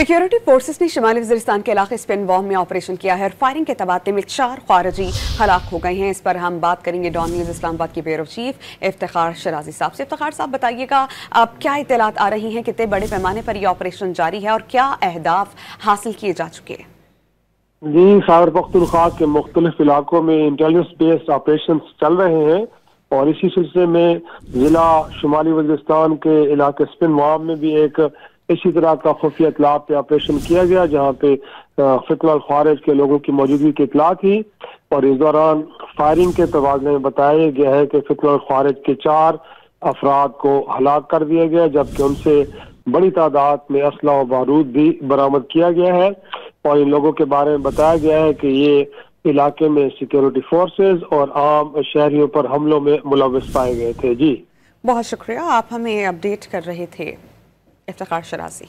Security forces ने शिमाली वज़ीरिस्तान के इलाके स्पिन वॉर्म में ऑपरेशन किया है और फायरिंग के तबादले में 4 खारजी हलाक हो गए हैं। इस पर हम बात करेंगे डॉन न्यूज़ इस्लामाबाद के ब्यूरो चीफ इफ्तिखार शराजी साहब से। इफ्तिखार साहब, बताइएगा अब क्या इत्तलात आ रही हैं, कितने बड़े पैमाने पर यह ऑपरेशन जारी है और क्या अहदाफ हासिल किए जा चुके हैं? जी, खैबर पख्तूनख्वा के मुख्तलिफ इलाकों में इंटेलिजेंस बेस्ड ऑपरेशन चल रहे हैं और इसी सिलसिले में जिला शुमाली वज़ीरिस्तान के इलाके स्पिन वॉर्म में भी एक इसी तरह का खुफिया इतला पे ऑपरेशन किया गया, जहाँ पे फितनल खारिज के लोगों की मौजूदगी की इतला थी और इस दौरान फायरिंग के तबादले में बताया गया है कि फितनल खारिज के 4 अफराद को हलाक कर दिया गया, जबकि उनसे बड़ी तादाद में असला और बारूद भी बरामद किया गया है। और इन लोगों के बारे में बताया गया है कि ये इलाके में सिक्योरिटी फोर्सेज और आम शहरियों पर हमलों में मुलव्वस पाए गए थे। जी, बहुत शुक्रिया, आप हमें अपडेट कर रहे थे इफ्तिखार शराजी।